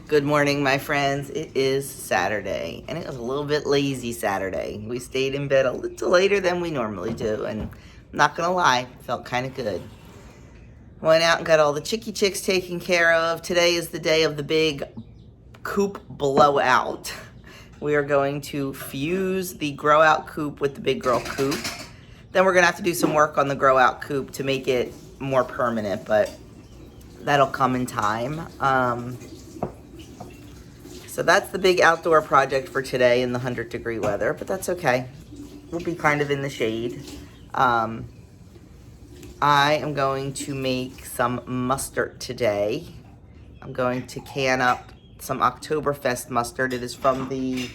Good morning, my friends. It is Saturday, and it was a little bit lazy Saturday. We stayed in bed a little later than we normally do, and I'm not gonna lie, felt kind of good. Went out and got all the chicks taken care of. Today is the day of the big coop blowout. We are going to fuse the grow out coop with the big girl coop. Then we're gonna have to do some work on the grow out coop to make it more permanent, but that'll come in time. So that's the big outdoor project for today in the 100-degree weather, but that's okay. We'll be kind of in the shade. I am going to make some mustard today. I'm going to can up some Oktoberfest mustard. It is from the,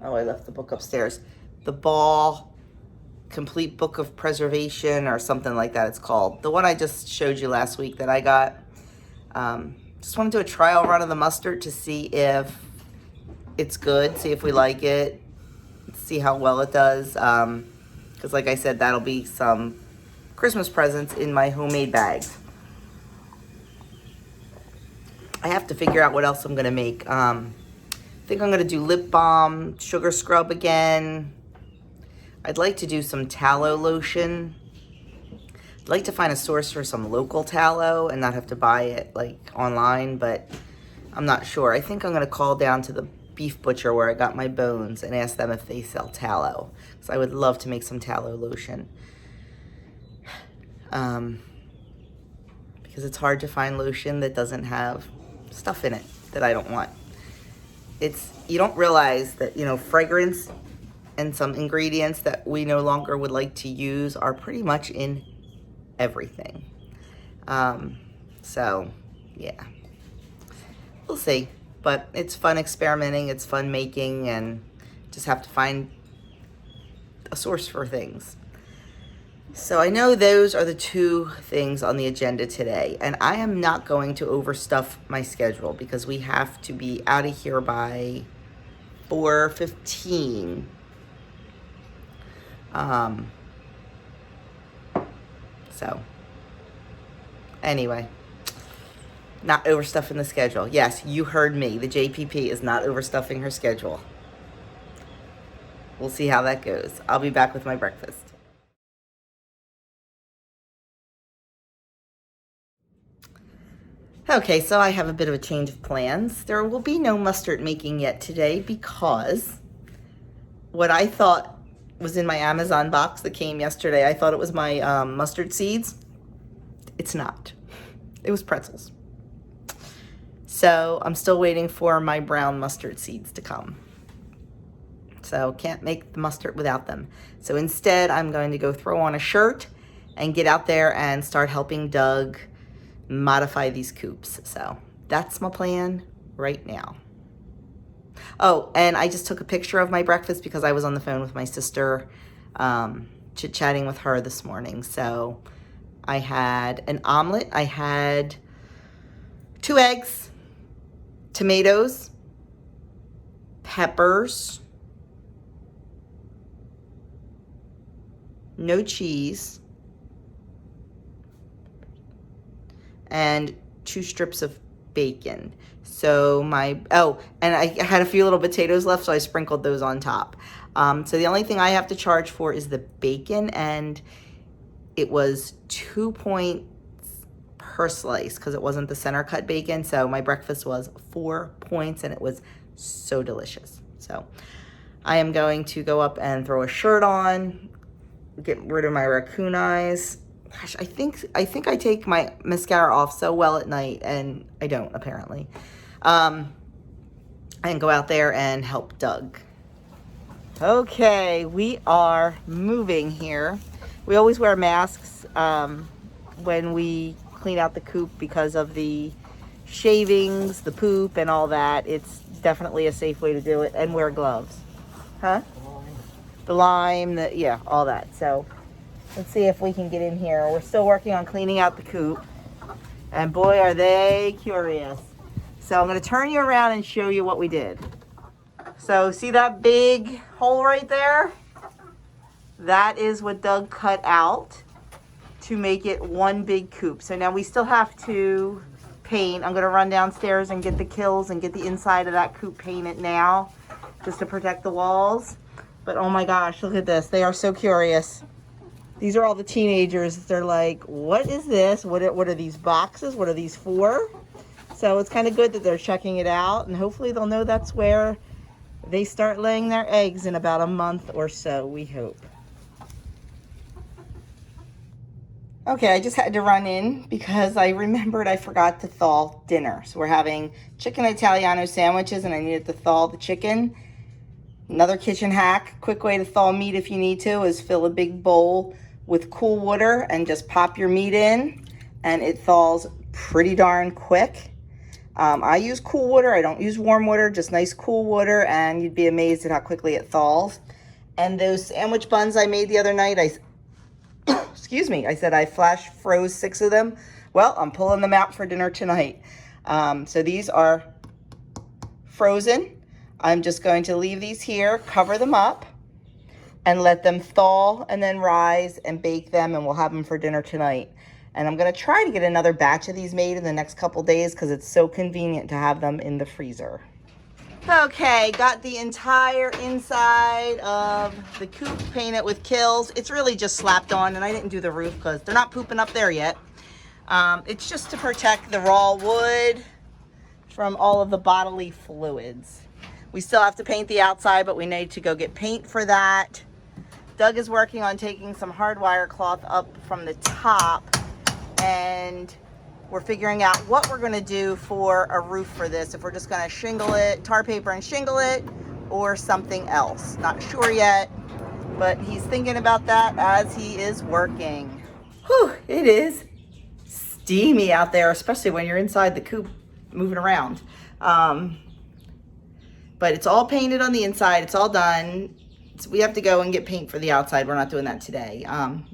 oh, I left the book upstairs. The Ball Complete Book of Preservation or something like that it's called. The one I just showed you last week that I got. Just want to do a trial run of the mustard to see if it's good, see if we like it, see how well it does. Because like I said, that'll be some Christmas presents in my homemade bags. I have to figure out what else I'm going to make. I think I'm going to do lip balm, sugar scrub again. I'd like to do some tallow lotion. I'd like to find a source for some local tallow and not have to buy it like online, but I'm not sure. I think I'm going to call down to the beef butcher where I got my bones and ask them if they sell tallow. Because I would love to make some tallow lotion. Because it's hard to find lotion that doesn't have stuff in it that I don't want. You don't realize that, fragrance and some ingredients that we no longer would like to use are pretty much in everything. So, yeah. We'll see. But it's fun experimenting, it's fun making, and just have to find a source for things. So I know those are the two things on the agenda today. And I am not going to overstuff my schedule because we have to be out of here by 4:15. So, anyway. Not overstuffing the schedule. Yes, you heard me. The JPP is not overstuffing her schedule. We'll see how that goes. I'll be back with my breakfast. Okay, so I have a bit of a change of plans. There will be no mustard making yet today because what I thought was in my Amazon box that came yesterday, I thought it was my mustard seeds. It's not. It was pretzels. So I'm still waiting for my brown mustard seeds to come. So can't make the mustard without them. So instead, I'm going to go throw on a shirt and get out there and start helping Doug modify these coops. So that's my plan right now. Oh, and I just took a picture of my breakfast because I was on the phone with my sister, chit-chatting with her this morning. So I had an omelet. I had 2 eggs, tomatoes, peppers, no cheese, and 2 strips of bacon. So and I had a few little potatoes left, so I sprinkled those on top. So the only thing I have to charge for is the bacon, and it was 2 points per slice because it wasn't the center cut bacon. So my breakfast was 4 points and it was so delicious. So I am going to go up and throw a shirt on, get rid of my raccoon eyes. Gosh, I think I take my mascara off so well at night, and I don't apparently. And go out there and help Doug. Okay, we are moving here. We always wear masks when we clean out the coop because of the shavings, the poop, and all that. It's definitely a safe way to do it, and wear gloves. Huh? The lime, yeah, all that. So let's see if we can get in here. We're still working on cleaning out the coop, and boy, are they curious. So I'm going to turn you around and show you what we did. So see that big hole right there? That is what Doug cut out to make it one big coop. So now we still have to paint. I'm gonna run downstairs and get the kills and get the inside of that coop painted now, just to protect the walls. But oh my gosh, look at this. They are so curious. These are all the teenagers. They're like, what is this? What are these boxes? What are these for? So it's kind of good that they're checking it out, and hopefully they'll know that's where they start laying their eggs in about a month or so, we hope. Okay, I just had to run in because I remembered I forgot to thaw dinner. So we're having chicken Italiano sandwiches, and I needed to thaw the chicken. Another kitchen hack, quick way to thaw meat if you need to, is fill a big bowl with cool water and just pop your meat in, and it thaws pretty darn quick. I use cool water. I don't use warm water, just nice cool water, and you'd be amazed at how quickly it thaws. And those sandwich buns I made the other night, excuse me, I said I flash froze 6 of them. Well, I'm pulling them out for dinner tonight. So these are frozen. I'm just going to leave these here, cover them up, and let them thaw and then rise and bake them, and we'll have them for dinner tonight. And I'm going to try to get another batch of these made in the next couple days because it's so convenient to have them in the freezer. Okay, got the entire inside of the coop painted with kills. It's really just slapped on, and I didn't do the roof because they're not pooping up there yet. It's just to protect the raw wood from all of the bodily fluids. We still have to paint the outside, but we need to go get paint for that. Doug is working on taking some hardwire cloth up from the top, and we're figuring out what we're going to do for a roof for this. If we're just going to shingle it, tar paper and shingle it, or something else. Not sure yet, but he's thinking about that as he is working. Whew, it is steamy out there, especially when you're inside the coop moving around. But it's all painted on the inside. It's all done. So we have to go and get paint for the outside. We're not doing that today.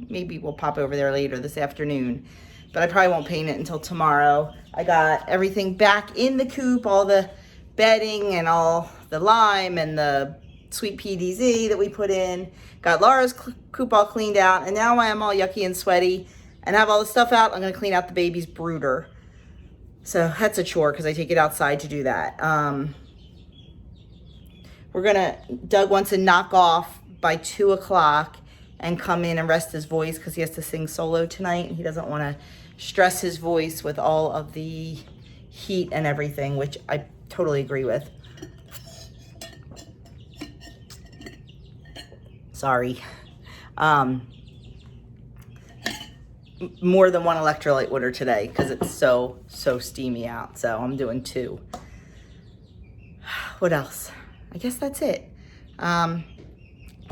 Maybe we'll pop over there later this afternoon. But I probably won't paint it until tomorrow. I got everything back in the coop, all the bedding and all the lime and the sweet PDZ that we put in. Got Laura's coop all cleaned out, and now I am all yucky and sweaty and have all the stuff out. I'm gonna clean out the baby's brooder. So that's a chore because I take it outside to do that. Doug wants to knock off by 2 o'clock and come in and rest his voice because he has to sing solo tonight, and he doesn't want to stress his voice with all of the heat and everything, which I totally agree with. Sorry. More than 1 electrolyte water today because it's so steamy out, so I'm doing 2. What else? I guess that's it.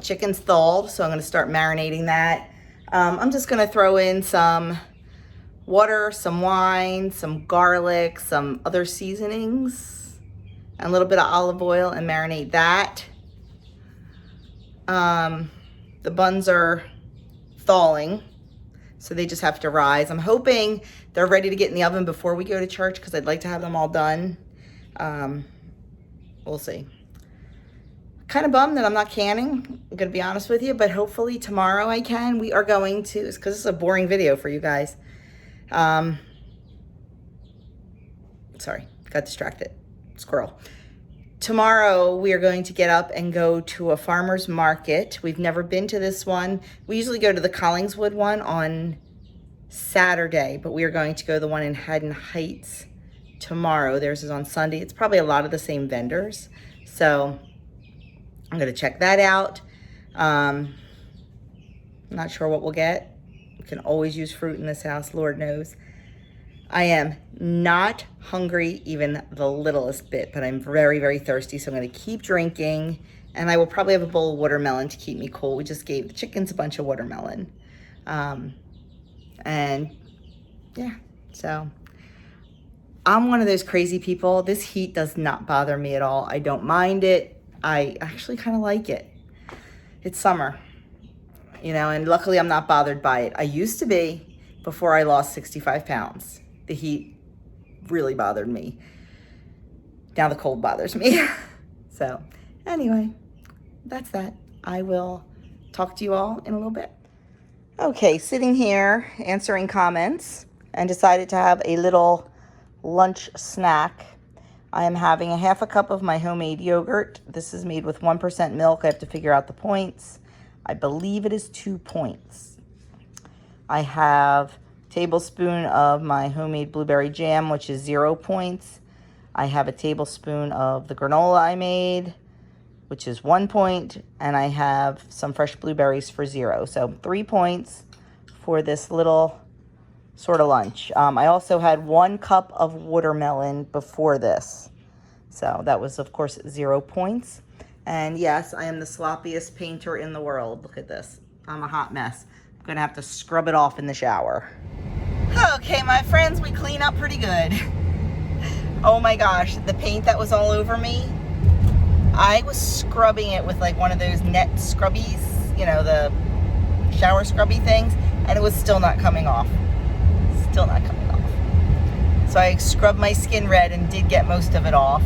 Chicken's thawed, so I'm going to start marinating that. I'm just going to throw in some water, some wine, some garlic, some other seasonings, and a little bit of olive oil, and marinate that. The buns are thawing, so they just have to rise. I'm hoping they're ready to get in the oven before we go to church because I'd like to have them all done. We'll see. Kind of bummed that I'm not canning, I'm gonna be honest with you, but hopefully tomorrow I can. We are going to, because this is a boring video for you guys. Sorry, got distracted. Squirrel. Tomorrow we are going to get up and go to a farmer's market. We've never been to this one. We usually go to the Collingswood one on Saturday, but we are going to go to the one in Haddon Heights tomorrow. Theirs is on Sunday. It's probably a lot of the same vendors. So I'm going to check that out. I'm not sure what we'll get. We can always use fruit in this house, Lord knows. I am not hungry even the littlest bit, but I'm very, very thirsty, so I'm going to keep drinking, and I will probably have a bowl of watermelon to keep me cool. We just gave the chickens a bunch of watermelon. And yeah, so I'm one of those crazy people. This heat does not bother me at all. I don't mind it. I actually kind of like it. It's summer, you know, and luckily I'm not bothered by it. I used to be before I lost 65 pounds. The heat really bothered me. Now the cold bothers me. So anyway, that's that. I will talk to you all in a little bit. Okay, sitting here answering comments, and decided to have a little lunch snack. I am having a half a cup of my homemade yogurt. This is made with 1% milk. I have to figure out the points. I believe it is 2 points. I have a tablespoon of my homemade blueberry jam, which is 0 points. I have a tablespoon of the granola I made, which is 1 point. And I have some fresh blueberries for 0. So 3 points for this little sort of lunch. I also had 1 cup of watermelon before this. So that was, of course, 0 points. And yes, I am the sloppiest painter in the world. Look at this. I'm a hot mess. I'm going to have to scrub it off in the shower. Okay, my friends, we clean up pretty good. Oh my gosh, the paint that was all over me, I was scrubbing it with like one of those net scrubbies, you know, the shower scrubby things, and it was still not coming off. Still not coming off. So I scrubbed my skin red and did get most of it off.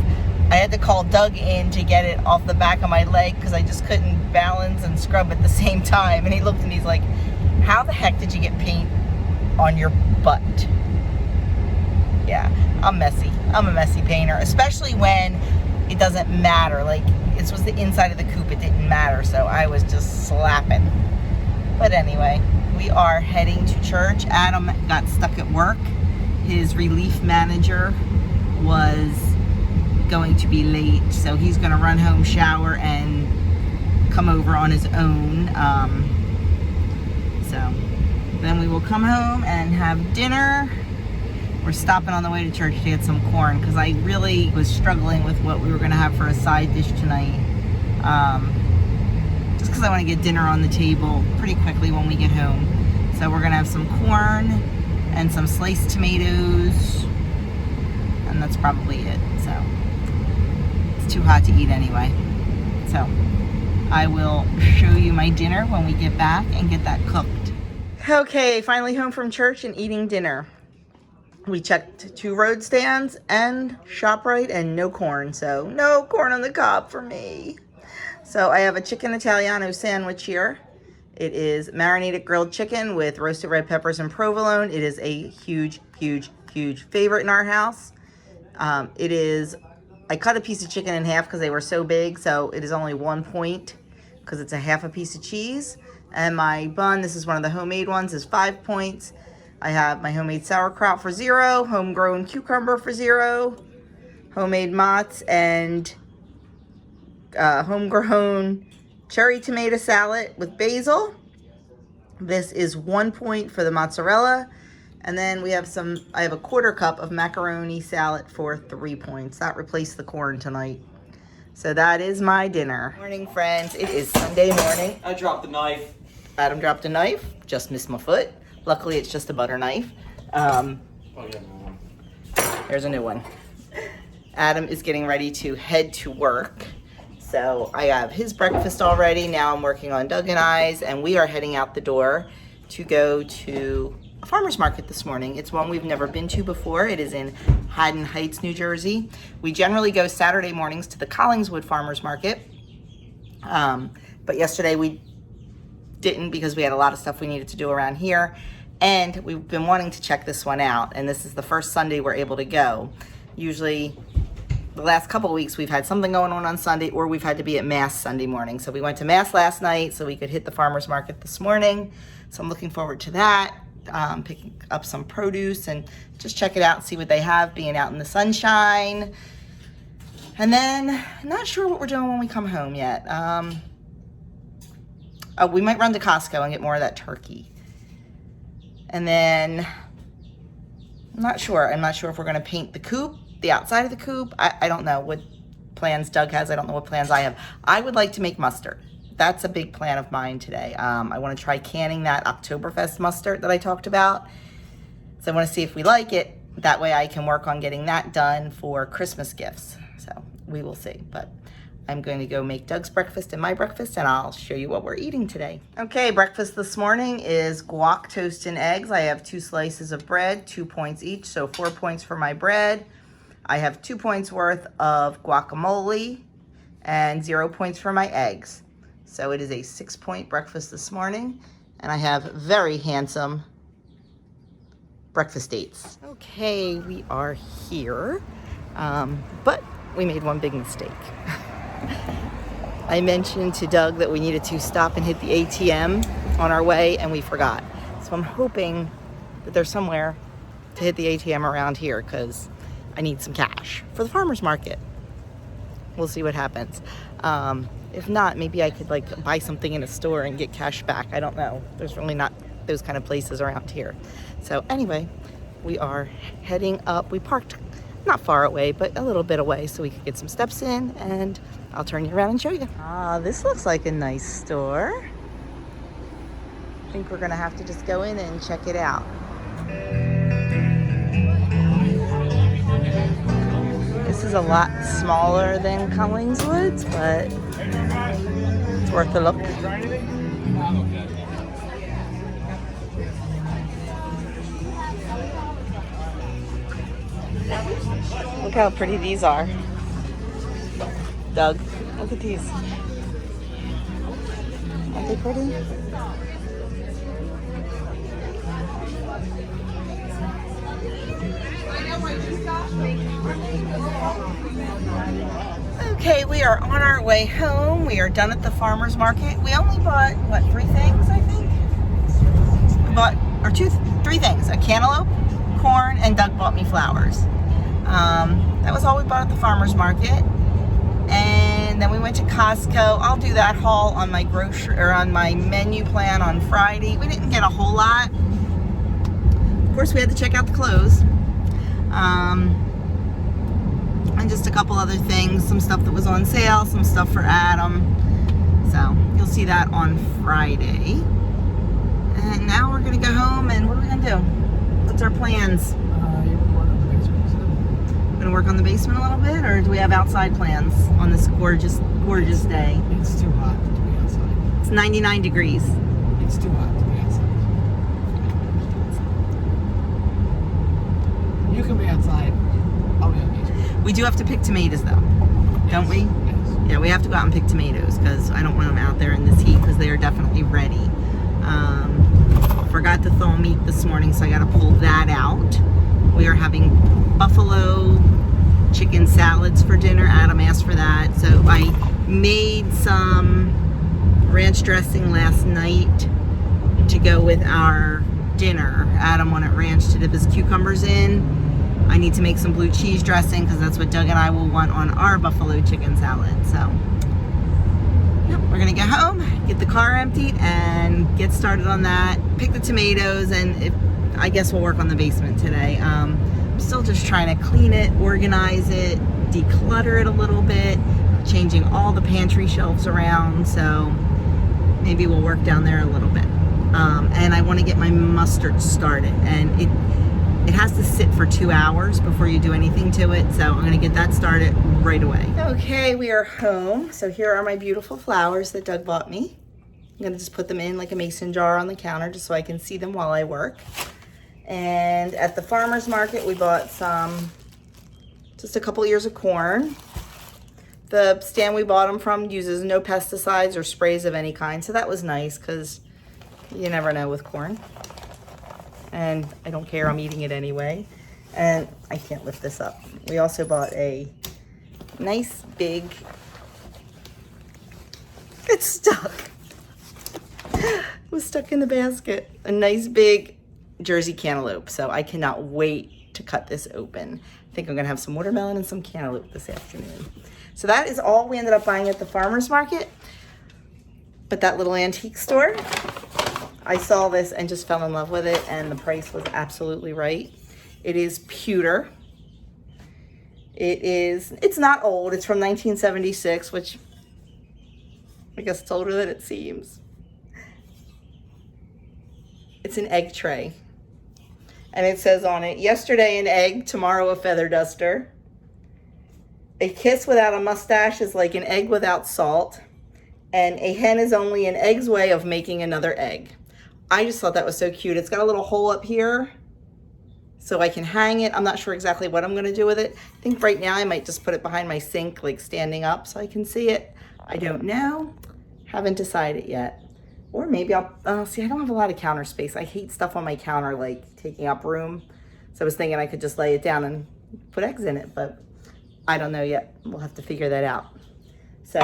I had to call Doug in to get it off the back of my leg because I just couldn't balance and scrub at the same time. And he looked and he's like, how the heck did you get paint on your butt? Yeah, I'm messy. I'm a messy painter, especially when it doesn't matter. Like, this was the inside of the coop. It didn't matter, so I was just slapping. But anyway, we are heading to church. Adam got stuck at work. His relief manager was going to be late, so he's going to run home, shower, and come over on his own. So then we will come home and have dinner. We're stopping on the way to church to get some corn because I really was struggling with what we were going to have for a side dish tonight. Just because I want to get dinner on the table pretty quickly when we get home. So we're going to have some corn and some sliced tomatoes, and that's probably it. So it's too hot to eat anyway. So I will show you my dinner when we get back and get that cooked. Okay, finally home from church and eating dinner. We checked 2 road stands and ShopRite and no corn. So no corn on the cob for me. So I have a chicken Italiano sandwich here. It is marinated grilled chicken with roasted red peppers and provolone. It is a huge, huge, huge favorite in our house. I cut a piece of chicken in half because they were so big. So it is only 1 point because it's a half a piece of cheese. And my bun, this is one of the homemade ones, is 5 points. I have my homemade sauerkraut for 0, homegrown cucumber for 0, homemade mozz, and homegrown cherry tomato salad with basil. This is 1 point for the mozzarella. And then we have I have a 1/4 cup of macaroni salad for 3 points. That replaced the corn tonight. So that is my dinner. Morning, friends. It is Sunday morning. I dropped the knife. Adam dropped a knife. Just missed my foot. Luckily, it's just a butter knife. Here's a new one. Adam is getting ready to head to work. So I have his breakfast already. Now I'm working on Doug and I's, and we are heading out the door to go to a farmer's market this morning. It's one we've never been to before. It is in Haddon Heights, New Jersey. We generally go Saturday mornings to the Collingswood Farmer's Market. But yesterday we didn't because we had a lot of stuff we needed to do around here. And we've been wanting to check this one out. And this is the first Sunday we're able to go. Usually the last couple of weeks we've had something going on Sunday, or we've had to be at Mass Sunday morning. So we went to Mass last night so we could hit the farmer's market this morning. So I'm looking forward to that. Picking up some produce and just check it out and see what they have, being out in the sunshine. And then not sure what we're doing when we come home yet. We might run to Costco and get more of that turkey. And then I'm not sure if we're going to paint the coop, the outside of the coop. I don't know what plans Doug has. I don't know what plans I have. I would like to make mustard. That's a big plan of mine today. I want to try canning that Oktoberfest mustard that I talked about. So I want to see if we like it. That way I can work on getting that done for Christmas gifts. So we will see. But I'm going to go make Doug's breakfast and my breakfast, and I'll show you what we're eating today. Okay, breakfast this morning is guac toast and eggs. I have 2 slices of bread, 2 points each, so 4 points for my bread. I have 2 points worth of guacamole and 0 points for my eggs. So it is a 6 point breakfast this morning, and I have very handsome breakfast dates. Okay, we are here, but we made one big mistake. I mentioned to Doug that we needed to stop and hit the ATM on our way, and we forgot. So I'm hoping that there's somewhere to hit the ATM around here because I need some cash for the farmer's market. We'll see what happens. If not, maybe I could like buy something in a store and get cash back. I don't know. There's really not those kind of places around here. So anyway, we are heading up. We parked not far away, but a little bit away so we could get some steps in, and I'll turn you around and show you. This looks like a nice store. I think we're gonna have to just go in and check it out. This is a lot smaller than Cullings Woods, but it's worth a look. Look how pretty these are. Doug, look at these. Aren't they pretty? Okay, we are on our way home. We are done at the farmer's market. We only bought, what, 3 things, I think? We bought, or 3 things. A cantaloupe, corn, and Doug bought me flowers. That was all we bought at the farmer's market. And then we went to Costco. I'll do that haul on my grocery, or on my menu plan on Friday. We didn't get a whole lot. Of course, we had to check out the clothes. And just a couple other things, some stuff that was on sale, some stuff for Adam. So you'll see that on Friday. And now we're gonna go home, and what are we gonna do? What's our plans? We're gonna work on the basement a little bit, or do we have outside plans on this gorgeous, gorgeous day? It's too hot to be outside. It's 99 degrees. It's too hot to be outside. You can be outside. I'll be on the beach. We do have to pick tomatoes though, don't we? Yes. Yeah, we have to go out and pick tomatoes because I don't want them out there in this heat because they are definitely ready. Forgot to thaw meat this morning, so I got to pull that out. We are having buffalo chicken salads for dinner. Adam asked for that, so I made some ranch dressing last night to go with our dinner. Adam wanted ranch to dip his cucumbers in. I need to make some blue cheese dressing because that's what Doug and I will want on our buffalo chicken salad. So yep, we're gonna go home, get the car emptied, and get started on that. Pick the tomatoes, and I guess we'll work on the basement today. I'm still just trying to clean it, organize it, declutter it a little bit, changing all the pantry shelves around. So maybe we'll work down there a little bit. And I want to get my mustard started, and it has to sit for 2 hours before you do anything to it, so I'm gonna get that started right away. Okay, we are home. So here are my beautiful flowers that Doug bought me. I'm gonna just put them in like a mason jar on the counter just so I can see them while I work. And at the farmer's market, we bought just a couple ears of corn. The stand we bought them from uses no pesticides or sprays of any kind, so that was nice because you never know with corn. And I don't care, I'm eating it anyway. And I can't lift this up. We also bought a nice big, it's stuck. It was stuck in the basket. A nice big Jersey cantaloupe. So I cannot wait to cut this open. I think I'm gonna have some watermelon and some cantaloupe this afternoon. So that is all we ended up buying at the farmer's market. But that little antique store, I saw this and just fell in love with it, and the price was absolutely right. It is pewter. It's not old, it's from 1976, which I guess it's older than it seems. It's an egg tray. And it says on it, yesterday an egg, tomorrow a feather duster. A kiss without a mustache is like an egg without salt. And a hen is only an egg's way of making another egg. I just thought that was so cute. It's got a little hole up here so I can hang it. I'm not sure exactly what I'm gonna do with it. I think right now I might just put it behind my sink, like standing up so I can see it. I don't know, haven't decided yet. Or maybe I'll, see, I don't have a lot of counter space. I hate stuff on my counter, like taking up room. So I was thinking I could just lay it down and put eggs in it, but I don't know yet. We'll have to figure that out. So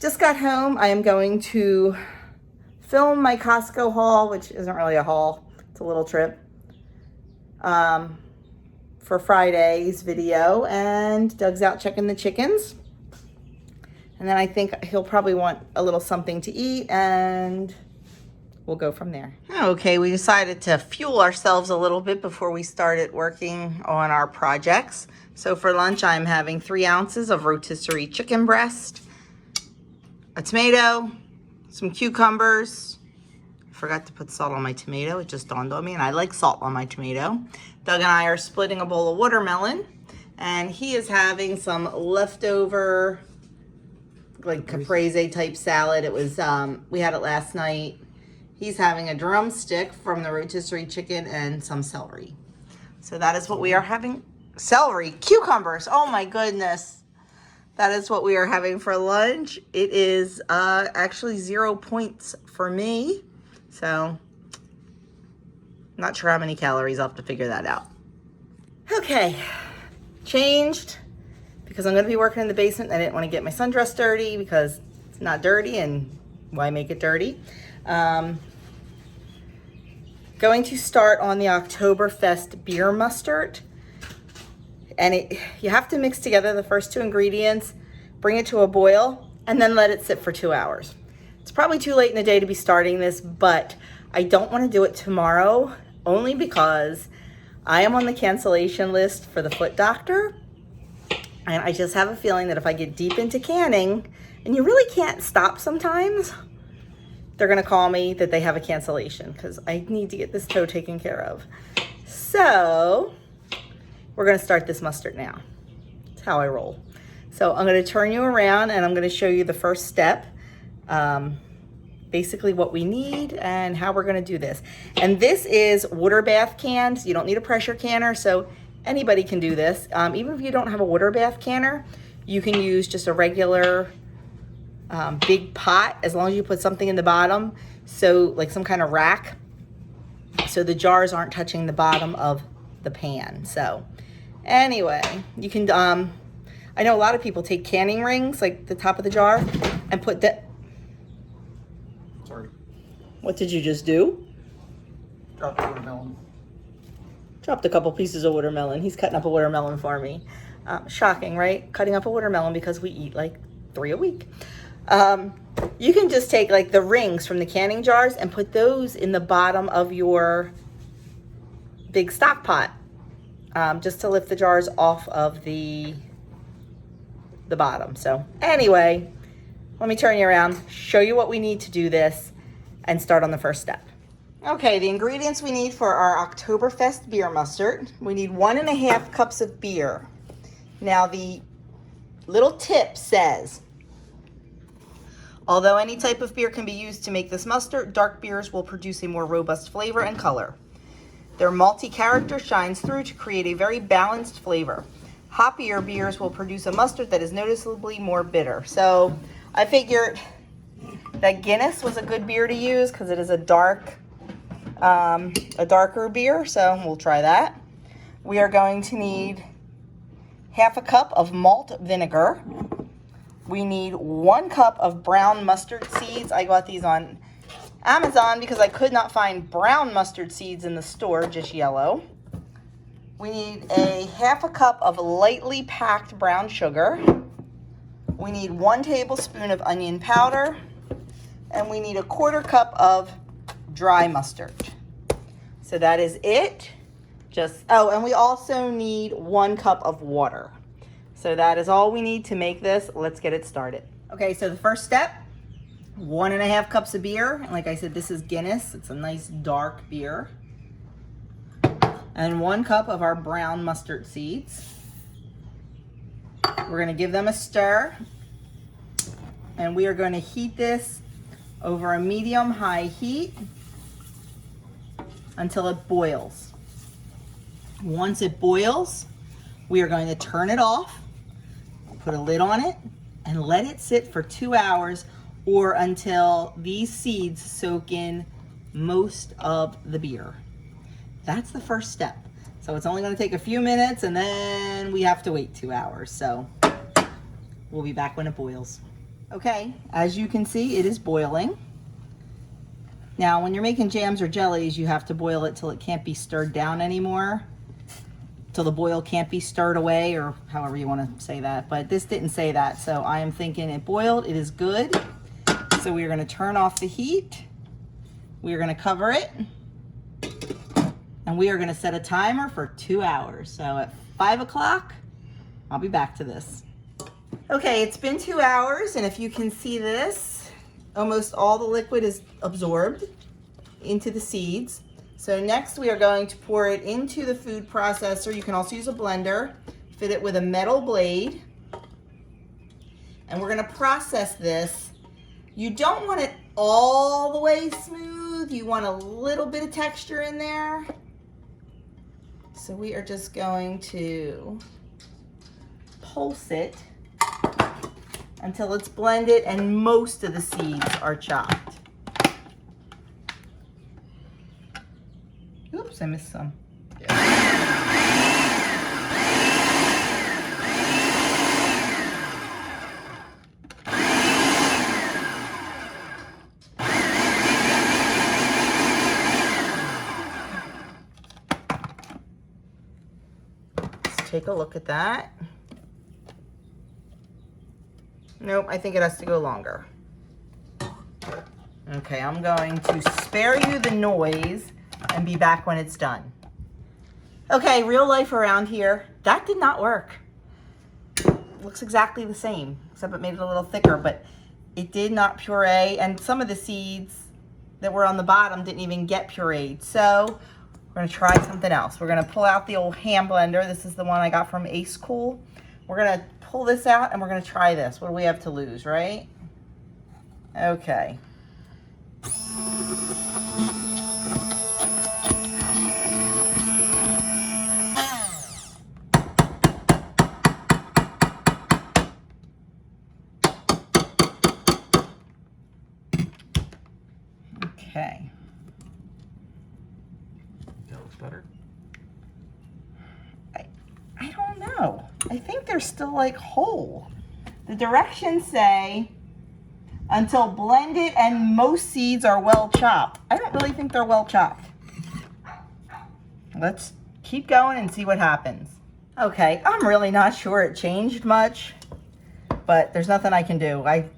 just got home. I am going to film my Costco haul, which isn't really a haul. It's a little trip. For Friday's video, and Doug's out checking the chickens. And then I think he'll probably want a little something to eat, and we'll go from there. Okay, we decided to fuel ourselves a little bit before we started working on our projects. So for lunch, I'm having 3 ounces of rotisserie chicken breast, a tomato, some cucumbers. I forgot to put salt on my tomato. It just dawned on me, and I like salt on my tomato. Doug and I are splitting a bowl of watermelon, and he is having some leftover like caprese type salad. It was, we had it last night. He's having a drumstick from the rotisserie chicken and some celery. So that is what we are having. Celery, cucumbers, oh my goodness. That is what we are having for lunch. It is actually 0 points for me. So, not sure how many calories. I'll have to figure that out. Okay, changed. Because I'm going to be working in the basement. I didn't want to get my sundress dirty because it's not dirty, and why make it dirty? Going to start on the Oktoberfest beer mustard. And you have to mix together the first 2 ingredients, bring it to a boil, and then let it sit for 2 hours. It's probably too late in the day to be starting this, but I don't want to do it tomorrow, only because I am on the cancellation list for the foot doctor. And I just have a feeling that if I get deep into canning, and you really can't stop sometimes, they're gonna call me that they have a cancellation because I need to get this toe taken care of. So we're gonna start this mustard now. That's how I roll. So I'm gonna turn you around and I'm gonna show you the first step, basically what we need and how we're gonna do this. And this is water bath cans. You don't need a pressure canner, so anybody can do this. Even if you don't have a water bath canner, you can use just a regular big pot, as long as you put something in the bottom, so like some kind of rack, so the jars aren't touching the bottom of the pan. So anyway, you can, I know a lot of people take canning rings, like the top of the jar, and put that. Sorry. What did you just do? Dropped the watermelon. Dropped a couple pieces of watermelon. He's cutting up a watermelon for me. Shocking, right? Cutting up a watermelon because we eat like 3 a week. You can just take like the rings from the canning jars and put those in the bottom of your big stock pot, just to lift the jars off of the bottom. So anyway, let me turn you around, show you what we need to do this, and start on the first step. Okay, the ingredients we need for our Oktoberfest beer mustard. We need 1.5 cups of beer. Now the little tip says, although any type of beer can be used to make this mustard, dark beers will produce a more robust flavor and color. Their malty character shines through to create a very balanced flavor. Hoppier beers will produce a mustard that is noticeably more bitter. So I figured that Guinness was a good beer to use because it is a darker beer, so we'll try that. We are going to need 1/2 cup of malt vinegar. We need 1 cup of brown mustard seeds. I got these on Amazon because I could not find brown mustard seeds in the store, just yellow. We need a 1/2 cup of lightly packed brown sugar. We need 1 tablespoon of onion powder, and we need 1/4 cup of dry mustard. So that is it. And we also need 1 cup of water. So that is all we need to make this. Let's get it started. Okay, so the first step, 1.5 cups of beer. And like I said, this is Guinness. It's a nice dark beer. And 1 cup of our brown mustard seeds. We're gonna give them a stir. And we are gonna heat this over a medium-high heat until it boils. Once it boils, we are going to turn it off, put a lid on it, and let it sit for 2 hours or until these seeds soak in most of the beer. That's the first step. So it's only going to take a few minutes, and then we have to wait 2 hours. So we'll be back when it boils. Okay, as you can see, it is boiling. Now, when you're making jams or jellies, you have to boil it till it can't be stirred down anymore, till the boil can't be stirred away, or however you want to say that. But this didn't say that, so I am thinking it boiled. It is good. So we are going to turn off the heat. We are going to cover it. And we are going to set a timer for 2 hours. So at 5 o'clock, I'll be back to this. Okay, it's been 2 hours, and if you can see this, almost all the liquid is absorbed into the seeds. So next we are going to pour it into the food processor. You can also use a blender, fit it with a metal blade, and we're going to process this. You don't want it all the way smooth. You want a little bit of texture in there. So we are just going to pulse it until it's blended and most of the seeds are chopped. Oops, I missed some. Let's take a look at that. Nope, I think it has to go longer. Okay, I'm going to spare you the noise and be back when it's done. Okay, real life around here, that did not work. Looks exactly the same, except it made it a little thicker, but it did not puree, and some of the seeds that were on the bottom didn't even get pureed. So we're gonna try something else. We're gonna pull out the old hand blender. This is the one I got from Ace Cool. We're gonna pull this out and we're gonna try this. What do we have to lose, right? Okay. Okay. That looks better. I don't know. I think they're still like whole. The directions say until blended and most seeds are well chopped. I don't really think they're well chopped. Let's keep going and see what happens. Okay, I'm really not sure it changed much, but there's nothing I can do. I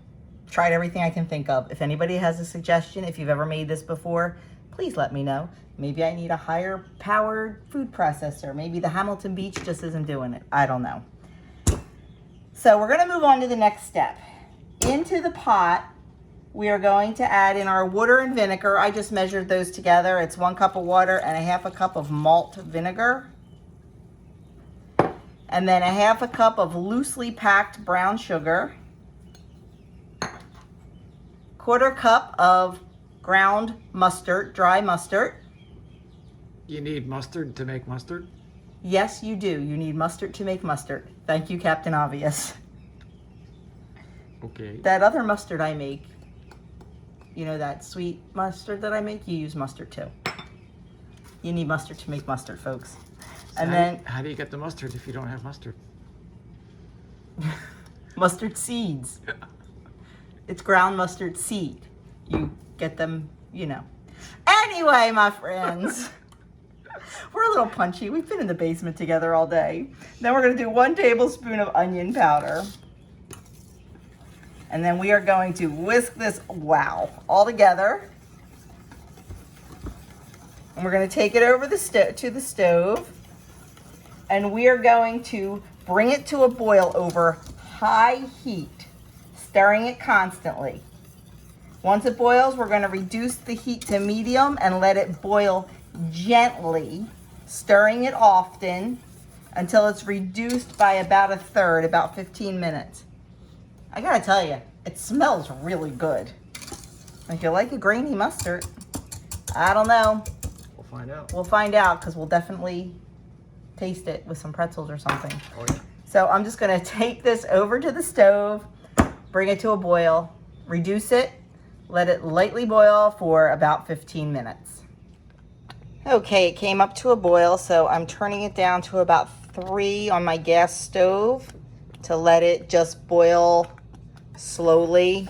tried everything I can think of. If anybody has a suggestion, if you've ever made this before, please let me know. Maybe I need a higher powered food processor. Maybe the Hamilton Beach just isn't doing it. I don't know. So we're gonna move on to the next step. Into the pot, we are going to add in our water and vinegar. I just measured those together. It's 1 cup of water and a ½ a cup of malt vinegar. And then a ½ a cup of loosely packed brown sugar. 1/4 cup of ground mustard, dry mustard. You need mustard to make mustard? Yes, you do. You need mustard to make mustard. Thank you, Captain Obvious. Okay. That other mustard I make, you know, that sweet mustard that I make, you use mustard too. You need mustard to make mustard, folks. So And how do you get the mustard if you don't have mustard? mustard seeds. It's ground mustard seed. You get them, you know. Anyway, my friends, we're a little punchy. We've been in the basement together all day. Then we're going to do 1 tablespoon of onion powder. And then we are going to whisk this, wow, all together. And we're going to take it over to the stove. And we are going to bring it to a boil over high heat, stirring it constantly. Once it boils, we're going to reduce the heat to medium and let it boil gently, stirring it often until it's reduced by about 1/3, about 15 minutes. I gotta tell you, it smells really good. If you like a grainy mustard, I don't know. We'll find out. We'll find out because we'll definitely taste it with some pretzels or something. Oh, yeah. So I'm just gonna take this over to the stove, bring it to a boil, reduce it, let it lightly boil for about 15 minutes. Okay, it came up to a boil, so I'm turning it down to about 3 on my gas stove to let it just boil slowly,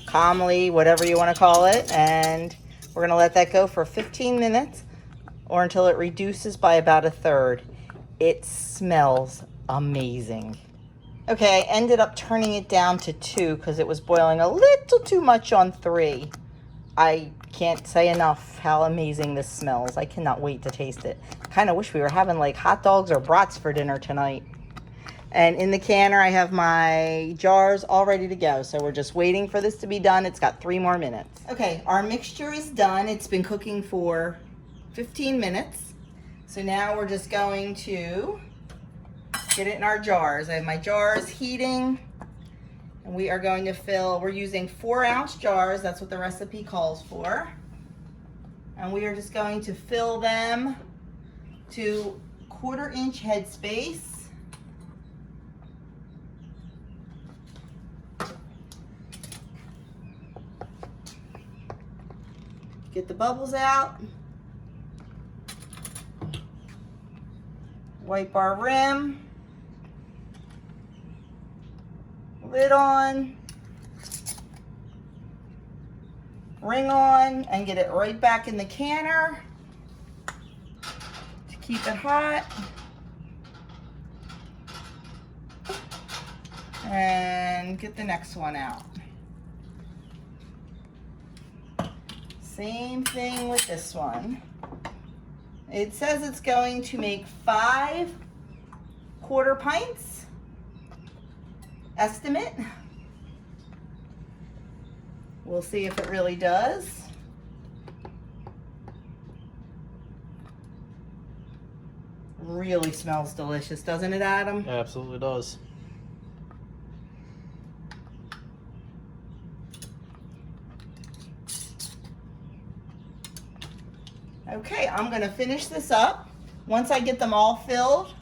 calmly, whatever you want to call it. And we're going to let that go for 15 minutes or until it reduces by about 1/3. It smells amazing. Okay, I ended up turning it down to 2 because it was boiling a little too much on 3. I can't say enough how amazing this smells. I cannot wait to taste it. Kind of wish we were having like hot dogs or brats for dinner tonight. And in the canner, I have my jars all ready to go. So we're just waiting for this to be done. It's got 3 more minutes. Okay, our mixture is done. It's been cooking for 15 minutes. So now we're just going to get it in our jars. I have my jars heating. And we are going to fill, we're using 4-ounce jars. That's what the recipe calls for. And we are just going to fill them to 1/4-inch head space. Get the bubbles out. Wipe our rim. Lid on, ring on, and get it right back in the canner to keep it hot. And get the next one out. Same thing with this one. It says it's going to make 5 1/4 pints. Estimate. We'll see if it really does. Really smells delicious, doesn't it, Adam? It absolutely does. Okay, I'm gonna finish this up. Once I get them all filled,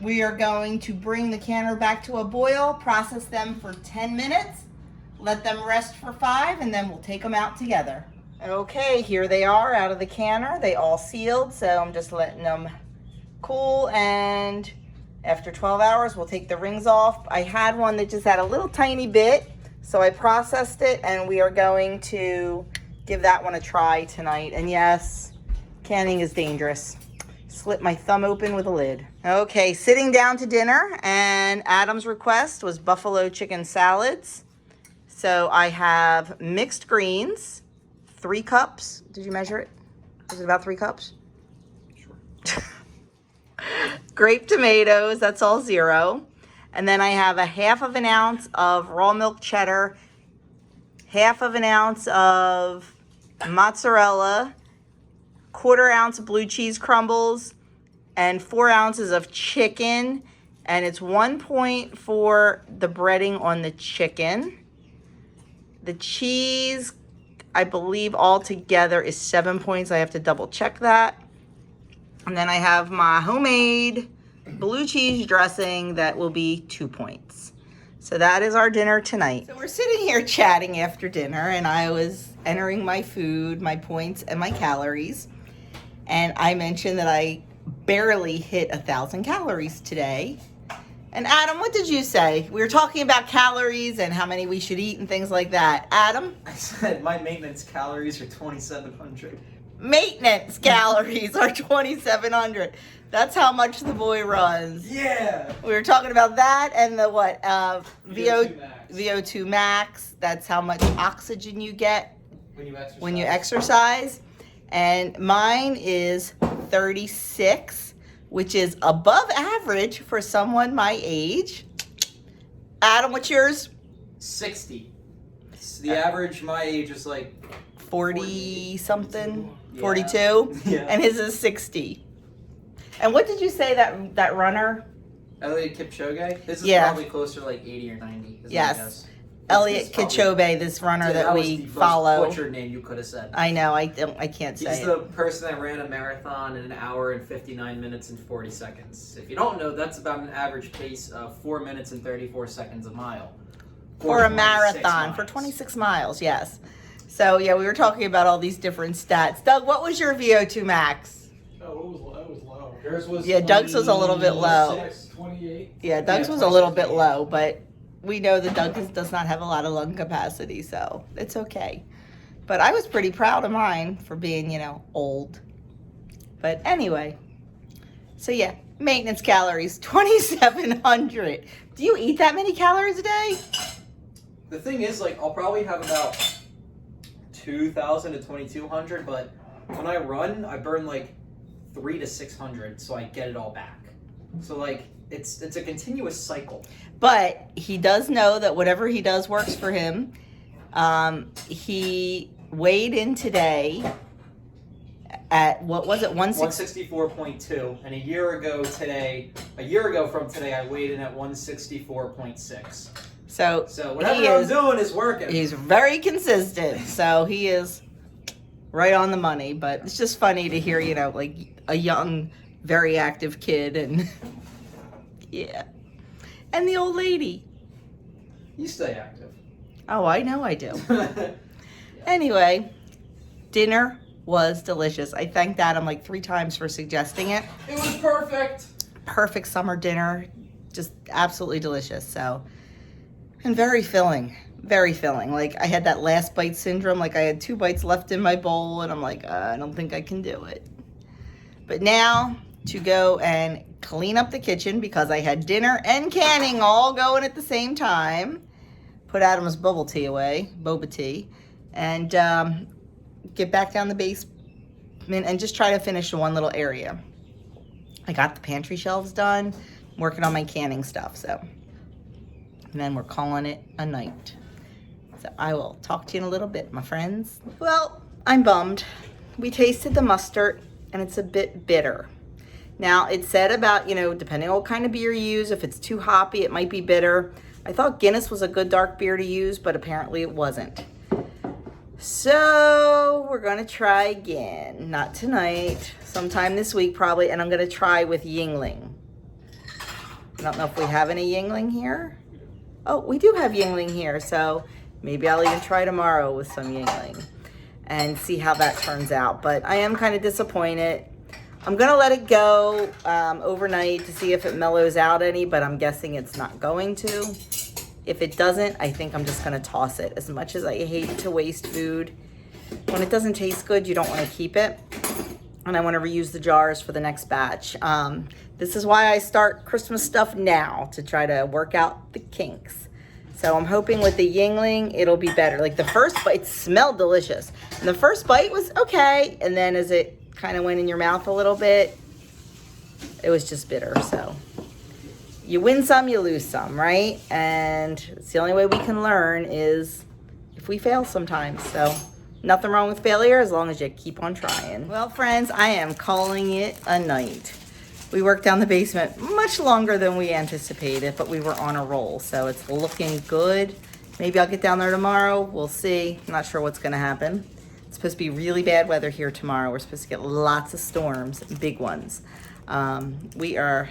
we are going to bring the canner back to a boil, process them for 10 minutes, let them rest for 5, and then we'll take them out together. Okay, here they are out of the canner. They all sealed, so I'm just letting them cool, and after 12 hours, we'll take the rings off. I had one that just had a little tiny bit, so I processed it, and we are going to give that one a try tonight. And yes, canning is dangerous. Slit my thumb open with a lid. Okay, sitting down to dinner, and Adam's request was buffalo chicken salads. So I have mixed greens, 3 cups. Did you measure it? Was it about 3 cups? Sure. Grape tomatoes, that's all 0. And then I have a 1/2 ounce of raw milk cheddar, 1/2 ounce of mozzarella, 1/4 ounce of blue cheese crumbles, and 4 ounces of chicken. And it's 1 point for the breading on the chicken. The cheese, I believe altogether is 7 points. I have to double check that. And then I have my homemade blue cheese dressing that will be 2 points. So that is our dinner tonight. So we're sitting here chatting after dinner, and I was entering my food, my points, and my calories. And I mentioned that I barely hit 1,000 calories today. And Adam, what did you say? We were talking about calories and how many we should eat and things like that. Adam? I said my maintenance calories are 2,700. Maintenance calories are 2,700. That's how much the boy runs. Yeah. We were talking about that and the what? VO2 max. VO2 max. That's how much oxygen you get When you exercise. And mine is 36, which is above average for someone my age. Adam, what's yours? 60. The average my age is like 40 something, Yeah. 42, Yeah. and his is 60. And what did you say that runner? Elliot Kipchoge. His is Yeah. probably closer to like 80 or 90. is my Yes. guess. Elliot It's probably- Kipchoge, this runner Dude, that was we the most follow. butchered name you could have said. I know, I can't He's say it. the person that ran a marathon in 1 hour and 59 minutes and 40 seconds. If you don't know, that's about an average pace of 4 minutes and 34 seconds a mile. For a 26 marathon, for miles. 26 miles, yes. So yeah, we were talking about all these different stats. Doug, what was your VO2 max? Oh, it was low. Yours was Yeah, Doug's was a little bit low. 28. Yeah, Doug's Yeah, was a little bit 26. low, but we know that Doug does not have a lot of lung capacity, so it's okay. But I was pretty proud of mine for being, old. But anyway, so yeah, maintenance calories, 2,700. Do you eat that many calories a day? The thing is, like, I'll probably have about 2,000 to 2,200, but when I run, I burn like 300 to 600, so I get it all back. So like, it's a continuous cycle. But he does know that whatever he does works for him. He weighed in today at, what was it, 164.2, and a year ago from today, I weighed in at 164.6. So whatever I'm doing is working. He's very consistent, so he is right on the money. But it's just funny to hear, like a young, very active kid, and yeah, and the old lady. You stay active. Oh, I know I do. Anyway, dinner was delicious. I thanked Adam like 3 times for suggesting it. It was perfect. Perfect summer dinner, just absolutely delicious. So, and very filling, very filling. Like I had that last bite syndrome. Like I had 2 bites left in my bowl, and I'm like, I don't think I can do it. But now to go and clean up the kitchen because I had dinner and canning all going at the same time. Put Adam's boba tea, and get back down the basement and just try to finish one little area. I got the pantry shelves done, working on my canning stuff, so. And then we're calling it a night. So I will talk to you in a little bit, my friends. Well, I'm bummed. We tasted the mustard, and it's a bit bitter. Now, it said about, depending on what kind of beer you use, if it's too hoppy, it might be bitter. I thought Guinness was a good dark beer to use, but apparently it wasn't. So we're gonna try again. Not tonight, sometime this week probably, and I'm gonna try with Yingling. I don't know if we have any Yingling here. Oh, we do have Yingling here, so maybe I'll even try tomorrow with some Yingling and see how that turns out. But I am kind of disappointed. I'm gonna let it go overnight to see if it mellows out any, but I'm guessing it's not going to. If it doesn't, I think I'm just gonna toss it. As much as I hate to waste food, when it doesn't taste good, you don't wanna keep it. And I wanna reuse the jars for the next batch. This is why I start Christmas stuff now, to try to work out the kinks. So I'm hoping with the Yingling, it'll be better. Like the first bite smelled delicious. And the first bite was okay. And then as it kind of went in your mouth a little bit, it was just bitter. So you win some, you lose some, right? And it's the only way we can learn is if we fail sometimes. So nothing wrong with failure as long as you keep on trying. Well, friends, I am calling it a night. We worked down the basement much longer than we anticipated, but we were on a roll, so it's looking good. Maybe I'll get down there tomorrow. We'll see. I'm not sure what's gonna happen. It's supposed to be really bad weather here tomorrow. We're supposed to get lots of storms, big ones. We are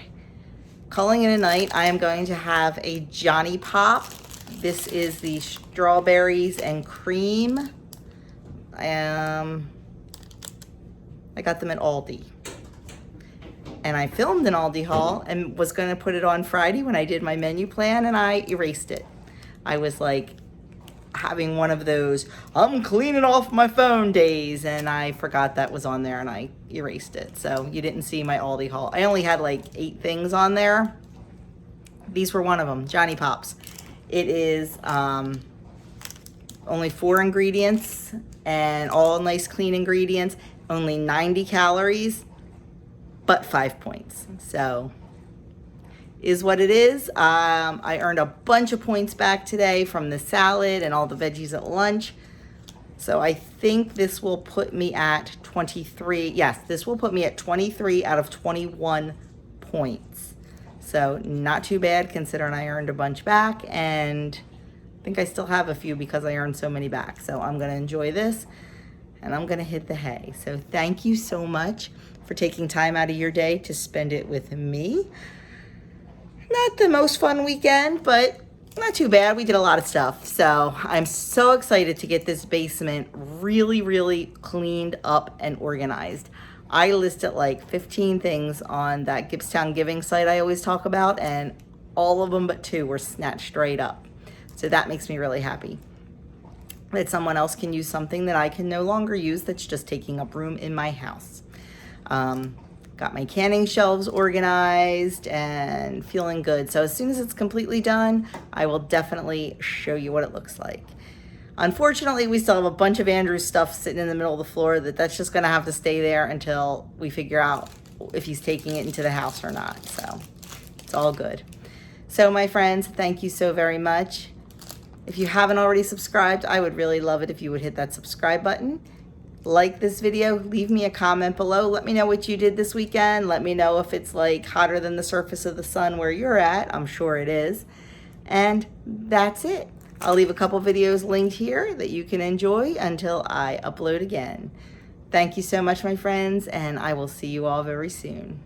calling it a night. I am going to have a Johnny Pop. This is the strawberries and cream. I got them at Aldi. And I filmed an Aldi haul and was gonna put it on Friday when I did my menu plan, and I erased it. I was like having one of those, I'm cleaning off my phone days, and I forgot that was on there and I erased it. So you didn't see my Aldi haul. I only had like 8 things on there. These were one of them, Johnny Pops. It is only 4 ingredients and all nice clean ingredients, only 90 calories. But 5 points, so is what it is. I earned a bunch of points back today from the salad and all the veggies at lunch. So I think this will put me at 23. Yes, this will put me at 23 out of 21 points. So not too bad considering I earned a bunch back, and I think I still have a few because I earned so many back. So I'm gonna enjoy this and I'm gonna hit the hay. So thank you so much for taking time out of your day to spend it with me. Not the most fun weekend, but not too bad. We did a lot of stuff. So I'm so excited to get this basement really, really cleaned up and organized. I listed like 15 things on that Gibbstown giving site I always talk about, and all of them but 2 were snatched right up. So that makes me really happy that someone else can use something that I can no longer use that's just taking up room in my house. Got my canning shelves organized and feeling good. So as soon as it's completely done, I will definitely show you what it looks like. Unfortunately, we still have a bunch of Andrew's stuff sitting in the middle of the floor that's just gonna have to stay there until we figure out if he's taking it into the house or not. So it's all good. So my friends, thank you so very much. If you haven't already subscribed, I would really love it if you would hit that subscribe button. Like this video, leave me a comment below. Let me know what you did this weekend. Let me know if it's like hotter than the surface of the sun where you're at. I'm sure it is. And that's it. I'll leave a couple videos linked here that you can enjoy until I upload again. Thank you so much, my friends, and I will see you all very soon.